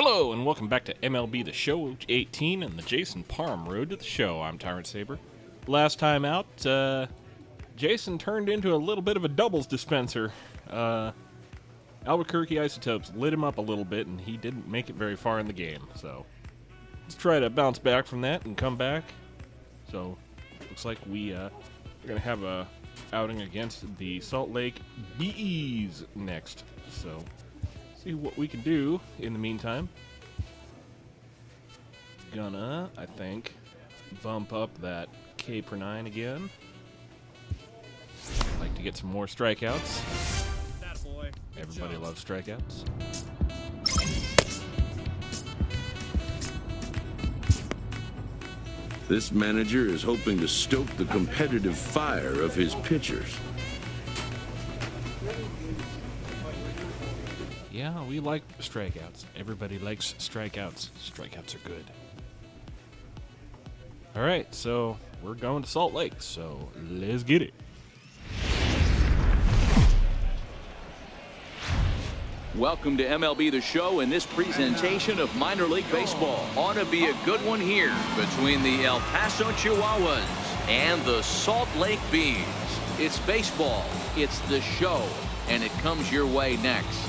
Hello, and welcome back to MLB The Show 18 and the Jason Parham Road to the Show. I'm Tyrant Saber. Last time out, Jason turned into a little bit of a doubles dispenser. Albuquerque Isotopes lit him up a little bit, and he didn't make it very far in the game. So let's try to bounce back from that and come back. So looks like we're going to have a outing against the Salt Lake Bees next. So see what we can do in the meantime. Gonna, I think, bump up that K per 9 again. Like to get some more strikeouts. That boy. Everybody loves strikeouts. This manager is hoping to stoke the competitive fire of his pitchers. Yeah, we like strikeouts. Everybody likes strikeouts. Strikeouts are good. All right, so we're going to Salt Lake, so let's get it. Welcome to MLB The Show in this presentation of minor league baseball. Ought to be a good one here between the El Paso Chihuahuas and the Salt Lake Bees. It's baseball, it's the show, and it comes your way next.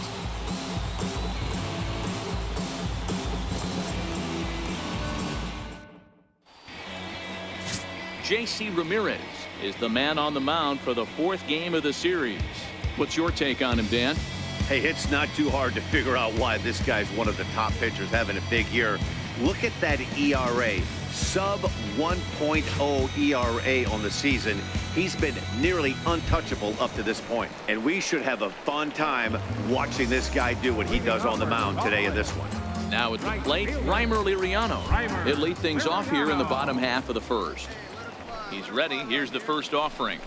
J.C. Ramirez is the man on the mound for the fourth game of the series. What's your take on him, Dan? Hey, it's not too hard to figure out why this guy's one of the top pitchers having a big year. Look at that ERA, sub 1.0 ERA on the season. He's been nearly untouchable up to this point. And we should have a fun time watching this guy do what he does on the mound today in this one. Now at the plate, Reimer Liriano. He'll lead things off here in the bottom half of the first. He's ready. Here's the first offering.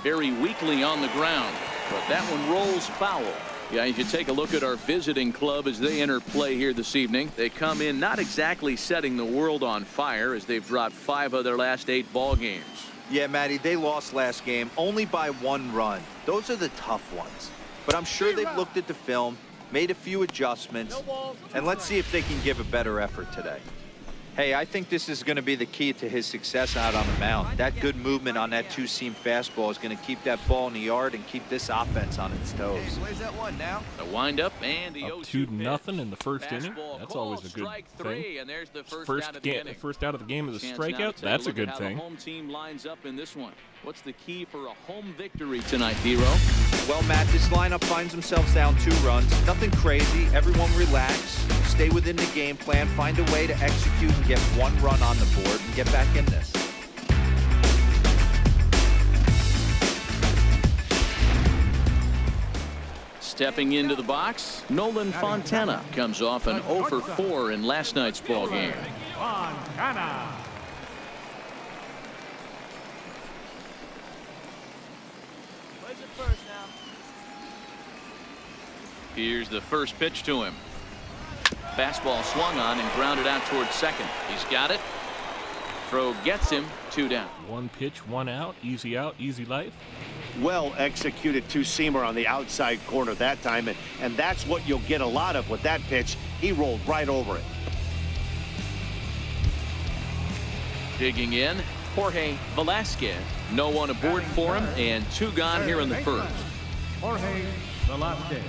Very weakly on the ground, but that one rolls foul. Yeah, you take a look at our visiting club as they enter play here this evening. They come in not exactly setting the world on fire as they've dropped 5 of their last 8 ball games. Yeah, Matty, they lost last game only by 1 run. Those are the tough ones. But I'm sure they've looked at the film, made a few adjustments, and let's see if they can give a better effort today. Hey, I think this is going to be the key to his success out on the mound. That good movement on that 2-seam fastball is going to keep that ball in the yard and keep this offense on its toes. Where's that one now? The windup and the Up 0-2 2-0 in the first inning. That's always a good thing. And there's the First out of the game is a Chance now strikeout. to That's a look at good how thing. The home team lines up in this one. What's the key for a home victory tonight, Dero? Well, Matt, this lineup finds themselves down 2 runs. Nothing crazy. Everyone relax. Stay within the game plan. Find a way to execute and get 1 run on the board and get back in this. Stepping into the box, Nolan Fontana comes off an 0 for 4 in last night's ball game. Fontana. Where's it first now? Here's the first pitch to him. Fastball swung on and grounded out towards second. He's got it. Throw gets him. 2 down. 1 pitch, 1 out. Easy out, easy life. Well executed 2-seamer on the outside corner that time, and that's what you'll get a lot of with that pitch. He rolled right over it. Digging in, Jorge Velasquez. No one aboard for him, and 2 gone here in the first. Jorge Velasquez.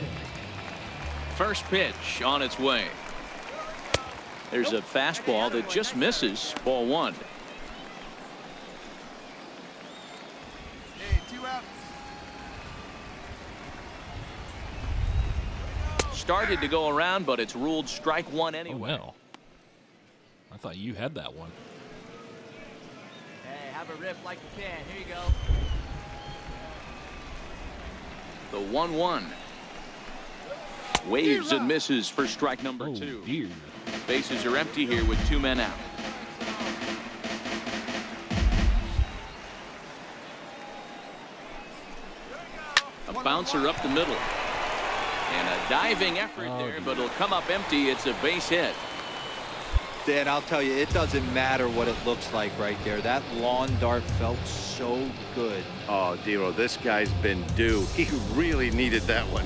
First pitch on its way. There's a fastball that just misses. Ball 1. Hey, 2 out. Started to go around, but it's ruled strike 1 anyway. Oh, well. I thought you had that one. Hey, have a rip like you can. Here you go. The 1-1. Waves and misses for strike number 2. Dear. Bases are empty here with 2 men out. A bouncer up the middle. And a diving effort there, but it'll come up empty. It's a base hit. Dan, I'll tell you, it doesn't matter what it looks like right there. That lawn dart felt so good. Oh, Dero, this guy's been due. He really needed that one.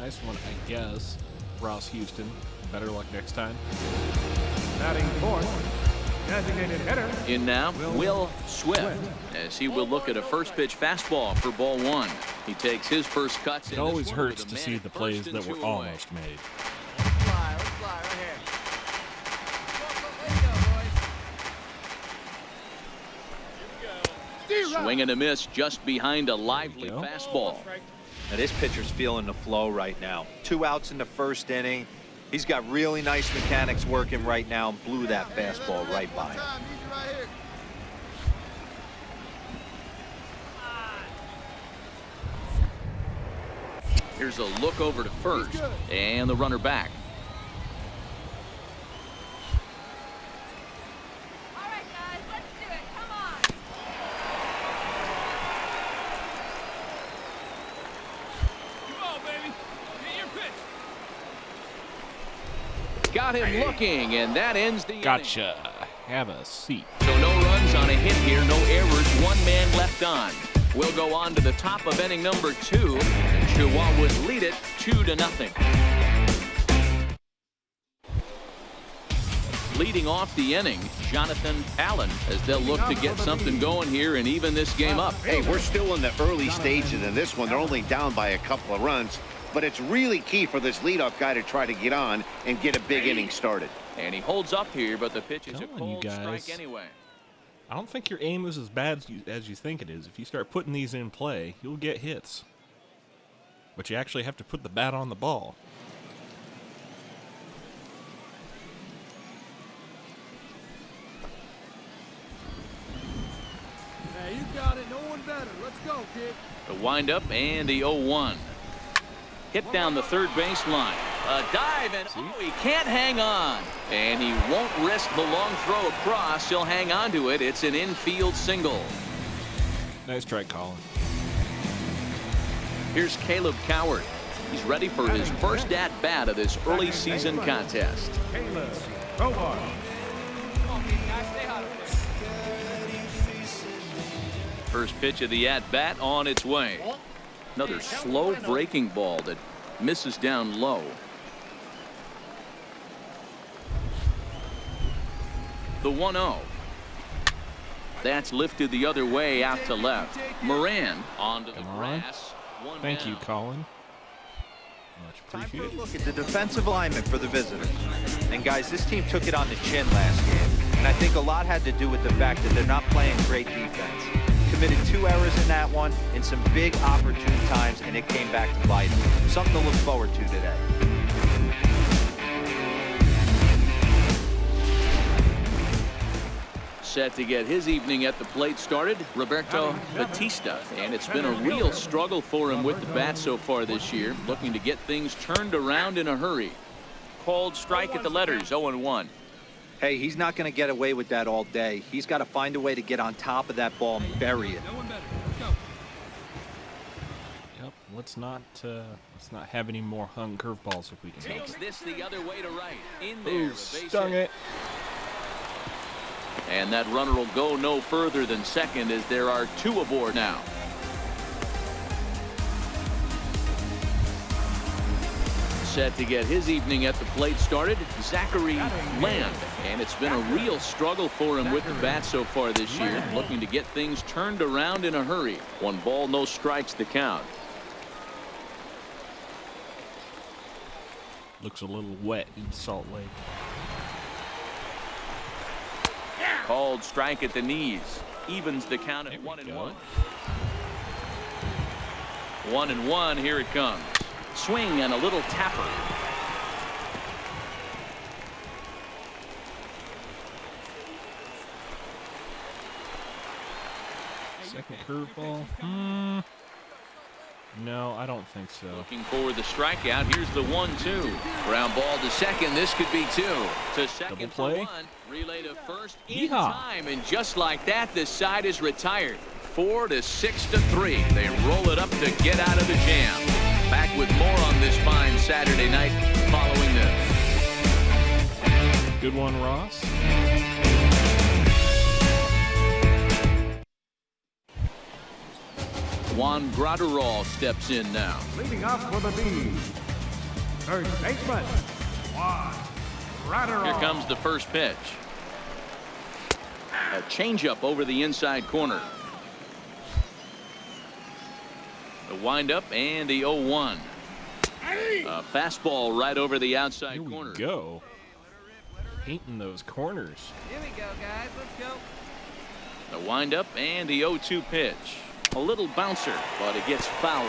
Nice one, I guess. Ross Houston. Better luck next time. Batting fourth, designated hitter. In now, Will Swift, as he will look at a first pitch fastball for ball one. He takes his first cuts. It always hurts to see the plays that were almost made. Let's fly right here. Swing and a miss just behind a lively fastball. Now this pitcher's feeling the flow right now. 2 outs in the first inning. He's got really nice mechanics working right now and blew that fastball right by him. Here's a look over to first and the runner back. All right, guys, let's do it. Come on. Come on, baby. Get your pitch. Got him looking, and that ends the Gotcha. Have a seat. inning. So no runs on a hit here, no errors, 1 man left on. We'll go on to the top of inning number 2, and Chihuahuas lead it 2-0. Leading off the inning, Jonathan Allen, as they'll look to get something going here and even this game up. Hey, we're still in the early stages in this one. They're only down by a couple of runs, but it's really key for this leadoff guy to try to get on and get a big inning started. And he holds up here, but the pitch is a Telling you cold guys. strike anyway. I don't think your aim is as bad as you think it is. If you start putting these in play, you'll get hits. But you actually have to put the bat on the ball. Hey, you got it. No one better. Let's go, kid. The windup and the 0-1. Hit down the third baseline. A dive, and oh, he can't hang on. And he won't risk the long throw across. He'll hang on to it. It's an infield single. Nice try, Colin. Here's Caleb Coward. He's ready for his first at-bat of this early season contest. Caleb, Crowbar. Come on, big guy, stay hot up there. First pitch of the at-bat on its way. Another slow breaking ball that misses down low. The 1-0. That's lifted the other way out to left. Moran onto the Come on. grass. One Thank you, down. Colin. Much Time for a appreciated. look at the defensive alignment for the visitors. And guys, this team took it on the chin last game. And I think a lot had to do with the fact that they're not playing great defense. Committed 2 errors in that one in some big opportune times, and it came back to bite them. Something to look forward to today. Set to get his evening at the plate started, Roberto Batista. And it's been a real struggle for him with the bat so far this year, looking to get things turned around in a hurry. Called strike at the letters, 0-1. Hey, he's not going to get away with that all day. He's got to find a way to get on top of that ball and bury it. No one better. Let's go. Yep. Let's not have any more hung curveballs if we can help Takes it. this the other way to right. In there, Ooh, a base stung hit. it. And that runner will go no further than second as there are 2 aboard now. Set to get his evening at the plate started, Zachary Land. And it's been a real struggle for him with the bat so far this year, looking to get things turned around in a hurry. 1 ball, no strikes the count. Looks a little wet in Salt Lake. Called strike at the knees. Evens the count at 1-1. 1-1, here it comes. Swing and a little tapper. Second curveball. No, I don't think so. Looking for the strikeout. Here's the 1-2. Ground ball to second. This could be 2. To second Double for play. 1. Relay to first in Yeehaw. time. And just like that, this side is retired. 4-6-3. They roll it up to get out of the jam. Back with more on this fine Saturday night following this. Good one, Ross. Juan Graterol steps in now. Leading off for the Bees, First baseman, Juan Ratterall. Here comes the first pitch. A changeup over the inside corner. The windup and the 0-1. A fastball right over the outside Here we corner. go. Painting those corners. Here we go, guys. Let's go. The windup and the 0-2 pitch. A little bouncer, but it gets foul.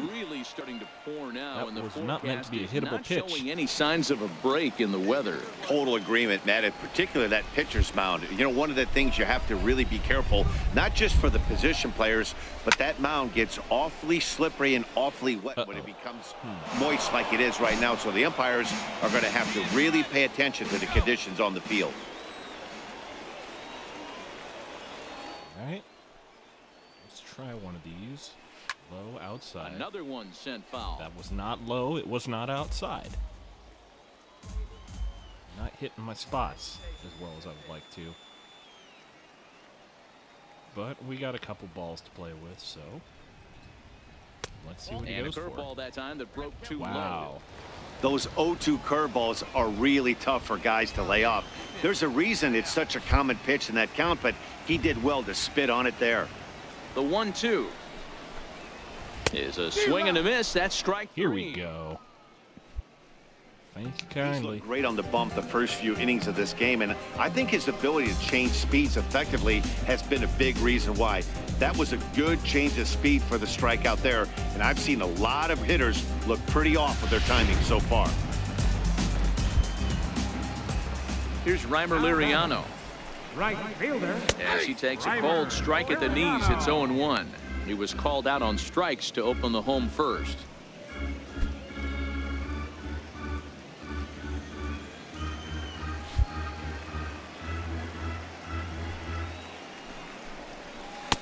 Really starting to pour now. That and the was not meant to be a forecast is hittable not pitch. showing any signs of a break in the weather. Total agreement, Matt, and particularly that pitcher's mound. You know, one of the things you have to really be careful, not just for the position players, but that mound gets awfully slippery and awfully wet when it becomes moist like it is right now. So the umpires are going to have to really pay attention to the conditions on the field. All right. Let's try one of these. Low outside. Another one sent foul. That was not low. It was not outside. Not hitting my spots as well as I would like to. But we got a couple balls to play with, so let's see what he And a goes for. curveball that time that broke too Wow. low. Those 0-2 curveballs are really tough for guys to lay off. There's a reason it's such a common pitch in that count, but he did well to spit on it there. The 1-2 is a swing and a miss. That's strike Here three. we go. Thank you He's kindly. looked great on the bump the first few innings of this game, and I think his ability to change speeds effectively has been a big reason why. That was a good change of speed for the strikeout there, and I've seen a lot of hitters look pretty off with their timing so far. Here's Reimer Liriano. Right fielder, As he takes a cold strike at the knees, it's 0-1. He was called out on strikes to open the home first.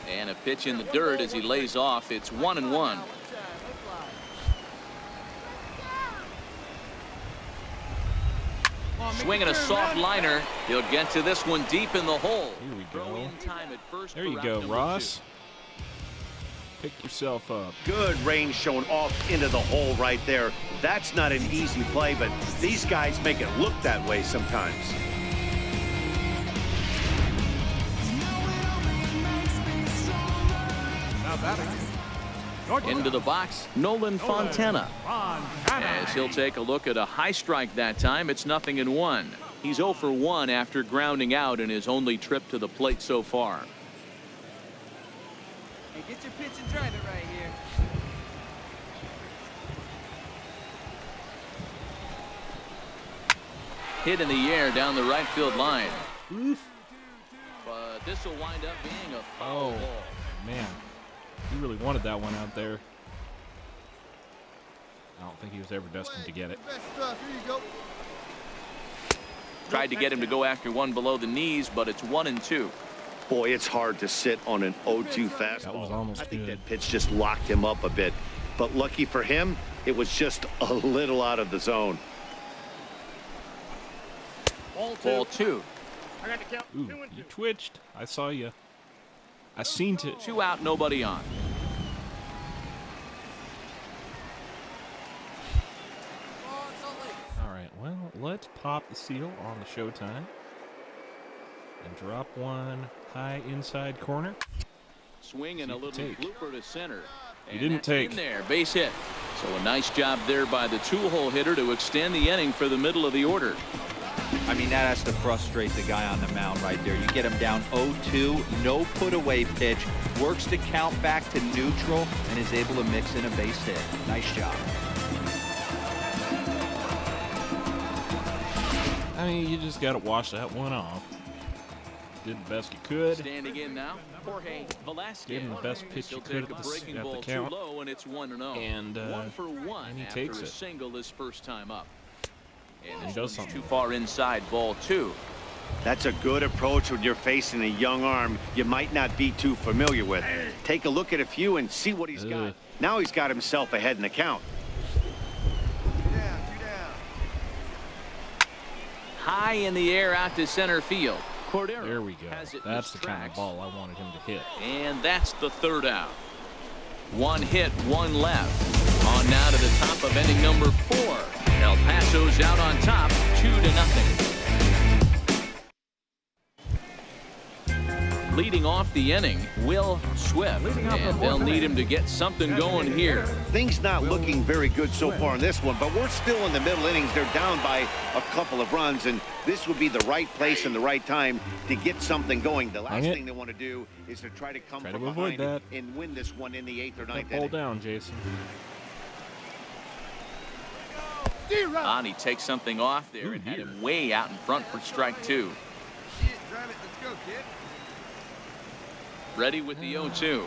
And a pitch in the dirt as he lays off. It's 1-1. Swinging a soft liner. He'll get to this one deep in the hole. Here we Throw go. in time at first There for you round go, number Ross. 2. Pick yourself up. Good range shown off into the hole right there. That's not an easy play, but these guys make it look that way sometimes. now batting. Into the box, Nolan Fontana. As he'll take a look at a high strike that time, it's 0-1. He's 0 for 1 after grounding out in his only trip to the plate so far. Hey, get your pitch and drive it right here. Hit in the air down the right field line. But this will wind up being a foul ball. Man, he really wanted that one out there. I don't think he was ever destined to get it. Tried to get him to go after one below the knees, but it's 1-2. Boy, it's hard to sit on an 0-2 fastball. That was almost I think good. that pitch just locked him up a bit. But lucky for him, it was just a little out of the zone. Ball 2. Ooh, you twitched. I saw you. I seen it. 2 out, nobody on. All right, well, let's pop the seal on the showtime and drop one high inside corner. Swing and a little take. blooper to center. You didn't that's take. in there, base hit. So a nice job there by the two-hole hitter to extend the inning for the middle of the order. I mean, that has to frustrate the guy on the mound right there. You get him down 0-2, no put-away pitch, works the count back to neutral, and is able to mix in a base hit. Nice job. I mean, you just got to wash that one off. Did the best you could. Standing in now, Jorge Velasquez. Gave him the best pitch He'll you could take at a the breaking at ball the too count. low, and it's 1-0. And, 1 for 1 and he after takes a it. single his first time up. And He this does one's something. too far inside, ball 2. That's a good approach when you're facing a young arm you might not be too familiar with. Take a look at a few and see what he's got. Now he's got himself ahead in the count. High in the air out to center field. Cordero There we go. has it in That's his the kind of tracks. ball I wanted him to hit. And that's the third out. 1 hit, 1 left. On On now to the top of inning number 4. El Paso's out on top, 2-0. Leading off the inning, Will Swift, and they'll need him to get something going here. Things not looking very good so far in this one, but we're still in the middle innings. They're down by a couple of runs, and this would be the right place and the right time to get something going. The last thing they want to do is to try to come from behind and win this one in the 8th or 9th inning. Pull down, Jason. He takes something off there and had him way out in front for strike 2. Ready with the 0-2.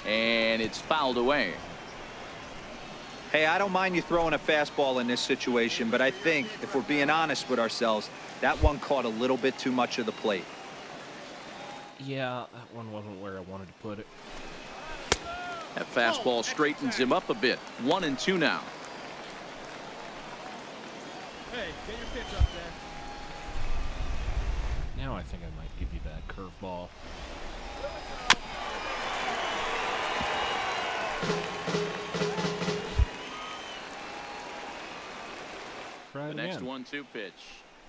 And it's fouled away. Hey, I don't mind you throwing a fastball in this situation, but I think if we're being honest with ourselves, that one caught a little bit too much of the plate. Yeah, that one wasn't where I wanted to put it. That fastball straightens him up a bit. 1-2 now. Hey, get your pitch up there. Now I think I might give you that curveball. Try The it next again. 1-2 pitch.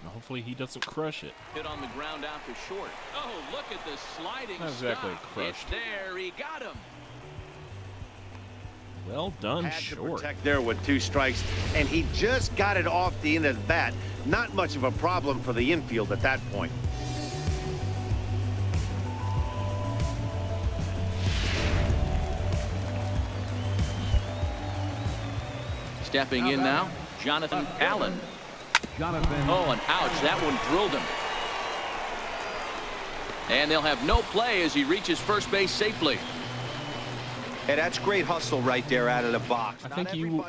And hopefully he doesn't crush it. Hit on the ground out to short. Oh, look at the sliding Not exactly stop. crushed. It's there. He got him. Well done, Had to short. protect there with 2 strikes, and he just got it off the end of the bat. Not much of a problem for the infield at that point. Stepping in now, Jonathan Allen. Oh, and ouch, that one drilled him. And they'll have no play as he reaches first base safely. Hey, that's great hustle right there out of the box. I think you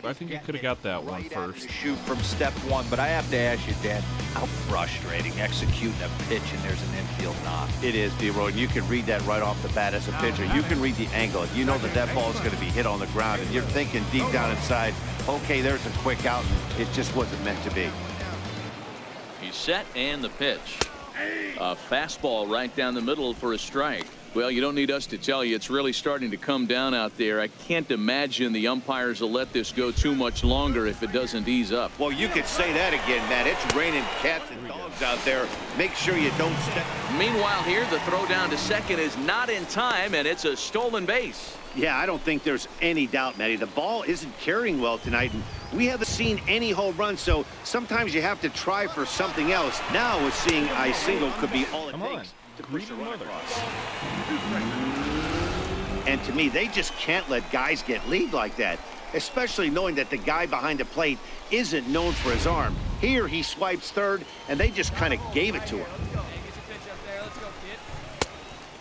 could have got that one Right out first. to shoot from step 1, but I have to ask you, Dad, how frustrating executing a pitch and there's an infield knock. It is, D-Roy, and you can read that right off the bat as a pitcher. You can read the angle. You know that that ball is going to be hit on the ground, and you're thinking deep down inside, okay, there's a quick out, and it just wasn't meant to be. He's set, and the pitch. A fastball right down the middle for a strike. Well, you don't need us to tell you it's really starting to come down out there. I can't imagine the umpires will let this go too much longer if it doesn't ease up. Well, you could say that again, Matt. It's raining cats and dogs out there. Make sure you don't step. Meanwhile here, the throw down to second is not in time, and it's a stolen base. Yeah, I don't think there's any doubt, Matty. The ball isn't carrying well tonight, and we haven't seen any home runs, so sometimes you have to try for something else. Now with seeing I single could be all it takes to push a run across. And to me, they just can't let guys get lead like that, especially knowing that the guy behind the plate isn't known for his arm. Here he swipes third, and they just kind of gave it to him. Hey, get your pitch up there. Let's go,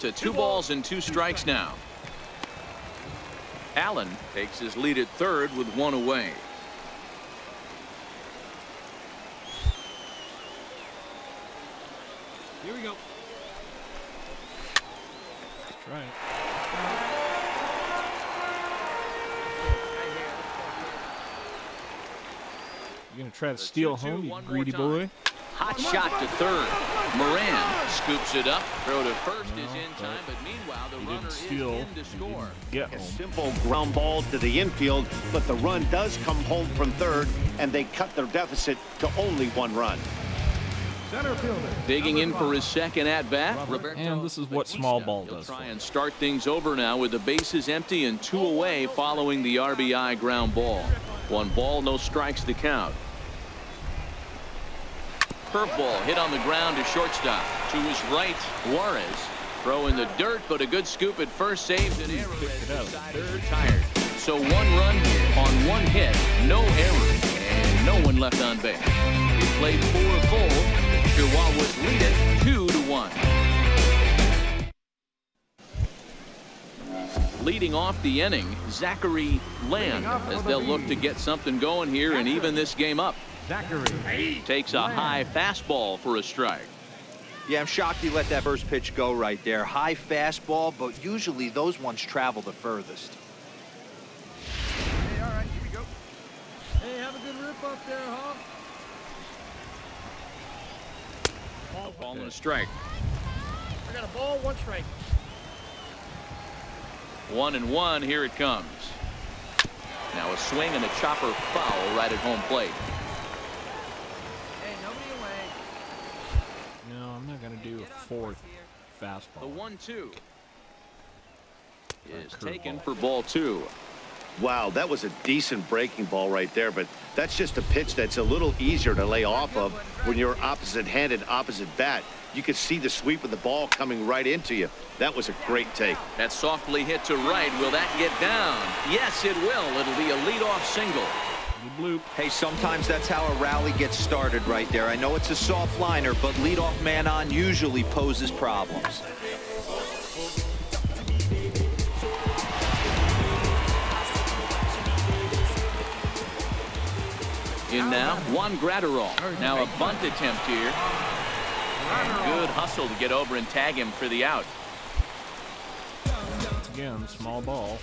kid. To 2 balls and 2 strikes now. Allen takes his lead at third with 1 away. Here we go. Try it. You gonna try to steal 2-2 home, you one more greedy time. boy? Hot shot to third. Moran scoops it up. Throw to first is in time, but meanwhile the He runner didn't is steal. in to score. Get A home. simple ground ball to the infield, but the run does come home from third, and they cut their deficit to only 1 run. Center fielder. Digging in for his second at bat. And this is what small ball He'll does. try for and him. start things over now with the bases empty and 2 away following the RBI ground ball. 1 ball, no strikes to count. Curveball hit on the ground to shortstop. To his right, Juarez. Throw in the dirt, but a good scoop at first saves an error as the side is retired. So 1 run here on 1 hit, no errors, and no one left on base. He played 4 full. Chihuahuas lead it 2-1. Leading off the inning, Zachary Land, as they'll look to get something going here and even this game up. Zachary. Takes a high fastball for a strike. Yeah, I'm shocked he let that first pitch go right there. High fastball, but usually those ones travel the furthest. Hey, all right, here we go. Hey, have a good rip up there, huh? Ball and a strike. I got a ball, 1 strike. 1-1, here it comes. Now a swing and a chopper foul right at home plate. Hey, nobody away. No, I'm not going to do a fourth fastball. The 1-2 is Curveball. taken for ball 2. Wow, that was a decent breaking ball right there, but that's just a pitch that's a little easier to lay off of when you're opposite-handed, opposite bat. You could see the sweep of the ball coming right into you. That was a great take. That's softly hit to right. Will that get down? Yes, it will. It'll be a leadoff single. Bloop. Hey, sometimes that's how a rally gets started right there. I know it's a soft liner, but leadoff man on usually poses problems. In now, Juan Gratterall. Now a bunt attempt here. And good hustle to get over and tag him for the out. Once again, small ball.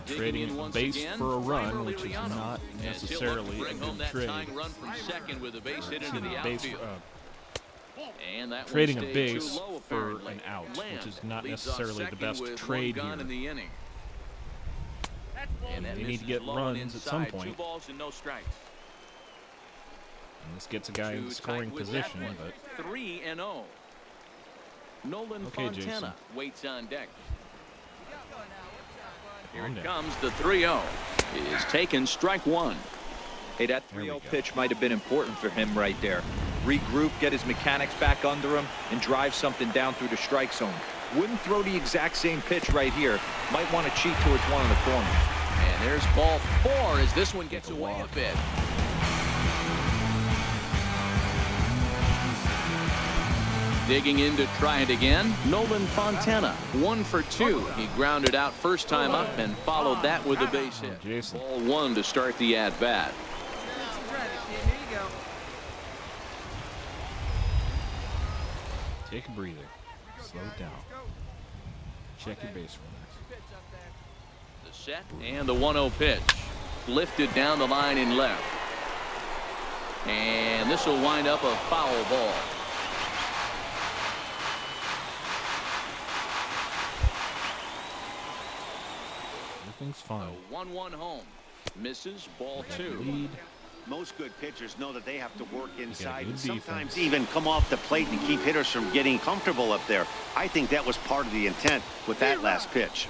Trading a base for a run, which is not necessarily a good trade. Run from second with a base hit into the Base, outfield. And that trading a one stayed base too low, for apparently. an out, Land which is not leads off necessarily the second best with trade one gun in here. the inning. And that They need to misses get low runs and at some inside. point. 2 balls and no strikes. And this gets a guy in the Too scoring tight with that position, one. but 3-0. Nolan Okay, Fontana Jason. waits on deck. Here Calm it down. comes. The 3-0 is taken. Strike 1. Hey, that There we 3-0 go. pitch might have been important for him right there. Regroup, get his mechanics back under him, and drive something down through the strike zone. Wouldn't throw the exact same pitch right here. Might want to cheat towards one of the corners. And there's ball 4 as this one gets away a bit. Digging in to try it again, Nolan Fontana, 1 for 2. He grounded out first time up and followed that with a base hit. Jason. Ball 1 to start the at-bat. Here you go. take a breather. Slow down. Check your base runners. The set and the 1-0 pitch. Lifted down the line in left. And this will wind up a foul ball. Everything's fine. 1-1 home. Misses, ball 2. Lead. Most good pitchers know that they have to work inside good and sometimes defense. even come off the plate to keep hitters from getting comfortable up there. I think that was part of the intent with that last pitch.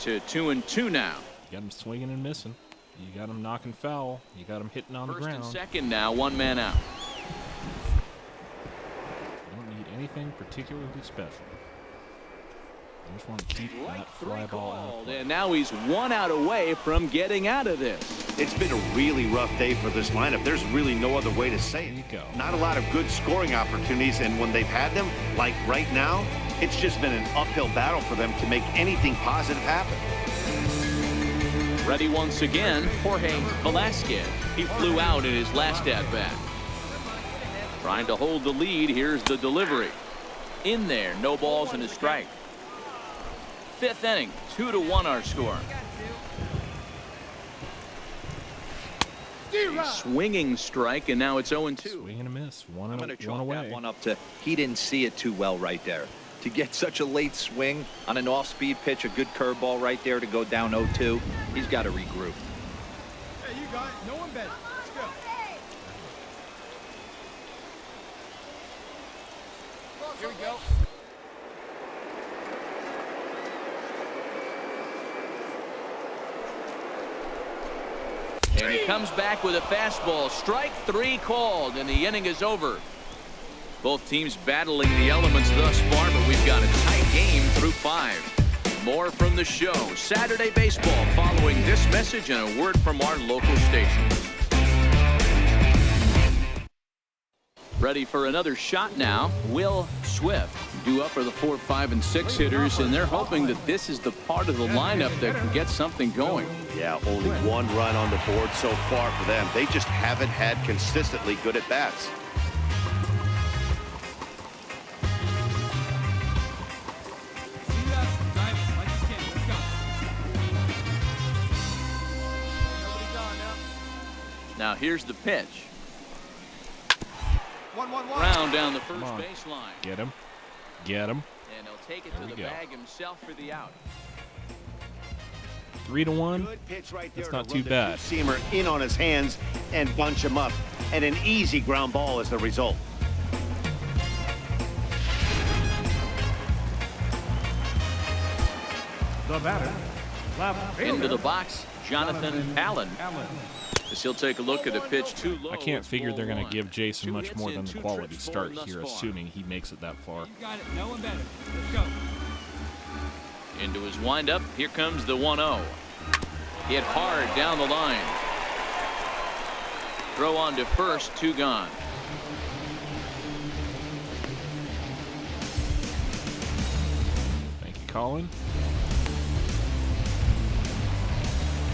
To 2-2 now. You got him swinging and missing. You got him knocking foul. You got him hitting on the First and ground. second now, 1 man out. You don't need anything particularly special. You just want to keep that fly ball out of play. And now he's 1 out away from getting out of this. It's been a really rough day for this lineup. There's really no other way to say There you it. go. Not a lot of good scoring opportunities, and when they've had them, like right now, it's just been an uphill battle for them to make anything positive happen. Ready once again, Jorge Velasquez. He flew out in his last at-bat. Trying to hold the lead. Here's the delivery. In there, no balls and a strike. 5th inning, 2-1 our score. A swinging strike, and now it's 0-2. Swing and a miss. One I'm going to one chalk that away. one up to he didn't see it too well right there. To get such a late swing on an off-speed pitch, a good curveball right there to go down 0-2, he's got to regroup. Hey, you got it. No one better. Let's go. Here we go. And he comes back with a fastball. Strike 3 called, and the inning is over. Both teams battling the elements thus far, but we've got a tight game through 5. More from the show. Saturday Baseball following this message and a word from our local stations. Ready for another shot now. Will Swift due up for the 4, 5, and 6 hitters, and they're hoping that this is the part of the lineup that can get something going. Yeah, only 1 run on the board so far for them. They just haven't had consistently good at-bats. See that? Drive it like you can. Let's go. Nobody gone now. Now here's the pitch. 1-1-1. Round down the first Come on. baseline. Get him. Get him. And he'll take it There to we the go. bag himself for the out. 3-1. Good pitch right there That's to not run too the bad. two-seamer in on his hands and bunch him up, and an easy ground ball is the result. The batter, left fielder. Into the box, Jonathan Allen. Allen. As he'll take a look at a pitch too low. I can't figure Ball they're going one. to give Jason 2 much hits more in, than the 2 quality trips start for him here, thus far. assuming he makes it that far. You got it. No one better. Let's go. Into his windup. Here comes the 1-0. Hit hard down the line. Throw on to first, 2 gone. Thank you, Colin.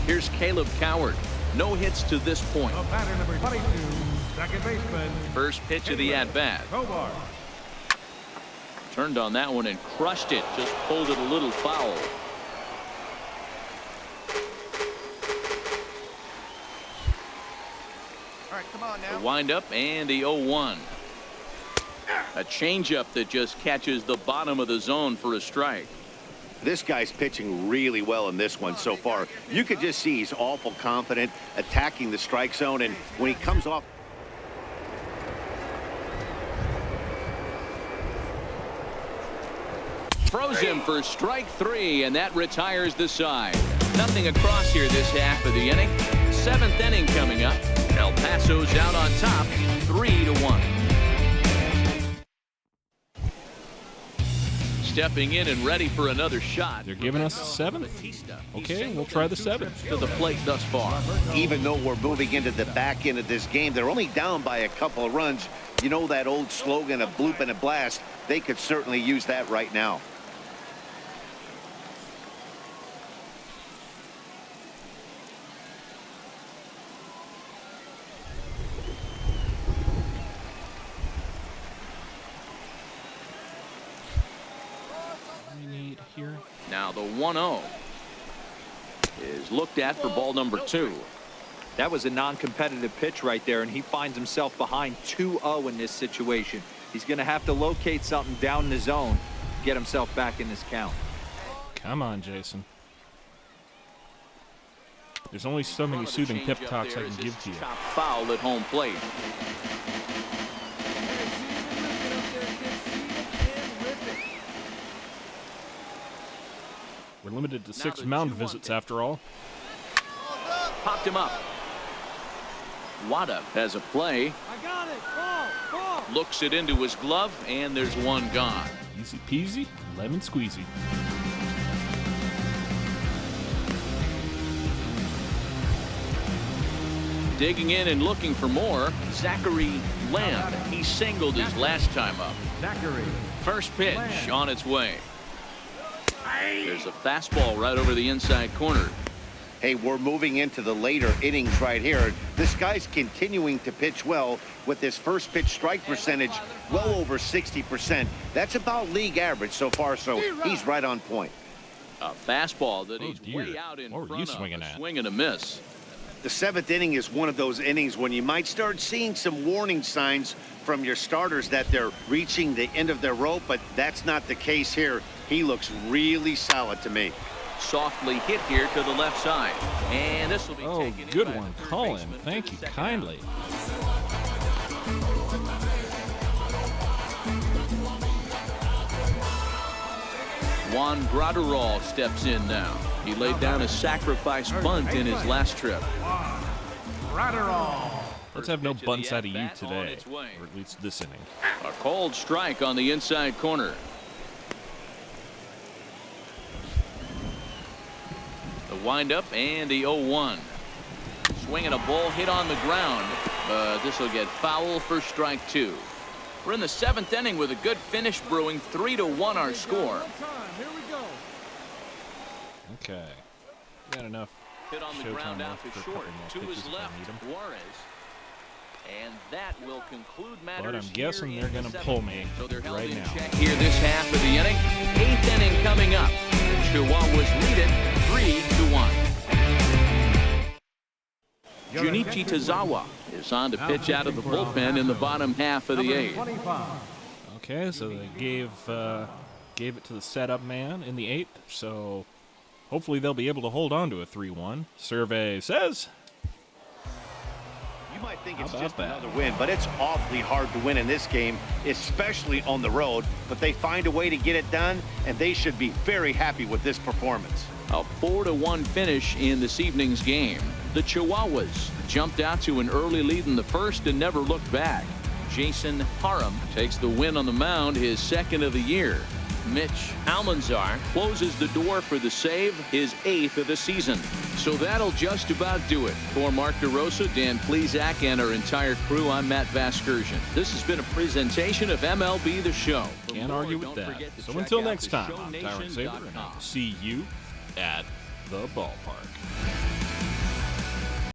Here's Caleb Coward. No hits to this point. The batter, number 22, second baseman, First pitch of the at-bat. Tovar. Turned on that one and crushed it. Just pulled it a little foul. All right, come on now. The windup and the 0-1. A changeup that just catches the bottom of the zone for a strike. This guy's pitching really well in this one so far. You could just see he's awful confident attacking the strike zone, and when he comes off. Throws him for strike 3, and that retires the side. Nothing across here this half of the inning. 7th inning coming up. El Paso's out on top, 3-1. Stepping in and ready for another shot. They're giving us a 7th. Okay, we'll try the 7th. To the plate thus far. Even though we're moving into the back end of this game, they're only down by a couple of runs. You know that old slogan, a bloop and a blast? They could certainly use that right now. Here. Now the 1-0 is looked at for ball number 2. That was a non-competitive pitch right there, and he finds himself behind 2-0 in this situation. He's going to have to locate something down in the zone, get himself back in this count. Come on, Jason. There's only so many soothing pep talks I can give to you. Chop foul at home plate. We're limited to 6 mound visits after all. Popped him up. Wada has a play. I got it. Ball. Looks it into his glove, and there's one gone. Easy peasy, lemon squeezy. Digging in and looking for more, Zachary Lamb. He singled his last time up. Zachary. First pitch on its way. There's a fastball right over the inside corner. Hey, we're moving into the later innings right here. This guy's continuing to pitch well with his first pitch strike percentage well over 60%. That's about league average so far, so he's right on point. A fastball that Oh, he's dear. way out in What were front you of. swinging A at? swing and a miss. The 7th inning is one of those innings when you might start seeing some warning signs from your starters that they're reaching the end of their rope, but that's not the case here. He looks really solid to me. Softly hit here to the left side. And this will be Oh, taken in good by the one, third Colin. baseman Thank to you the second kindly. Juan Graterol steps in now. He laid down a sacrifice bunt in his last trip. Ratterall. Let's have no Pitch of the bunts out of you at-bat on today, its way. or at least this inning. A cold strike on the inside corner. The windup and the 0-1. Swinging a ball hit on the ground, but this will get foul for strike 2. We're in the 7th inning with a good finish brewing. 3-1 our score. Here we go. Okay. Got enough Hit on the showtime ground out left to for a short. couple more To pitches his if I left, need 'em. Juarez. And that will conclude matters. But I'm here guessing in they're the going to 7th. pull me So they're held right in now. check here this half of the inning. 8th inning coming up. The Chihuahuas lead it 3-1. Junichi Tazawa is on to pitch out of the bullpen in the bottom half of the 8th. 25. Okay, so they gave it to the setup man in the 8th. So hopefully they'll be able to hold on to a 3-1. Survey says... You might think How it's about just that? another win, but it's awfully hard to win in this game, especially on the road. But they find a way to get it done, and they should be very happy with this performance. A 4-1 finish in this evening's game. The Chihuahuas jumped out to an early lead in the first and never looked back. Jason Parham takes the win on the mound, his second of the year. Mitch Almanzar closes the door for the save, his 8th of the season. So that'll just about do it. For Mark DeRosa, Dan Plesac, and our entire crew, I'm Matt Vasgersian. This has been a presentation of MLB The Show. For Can't more, argue with don't that. forget to So check until out next time, I'm Tyron theshowNation.com. Saber, and I'll see you at the ballpark.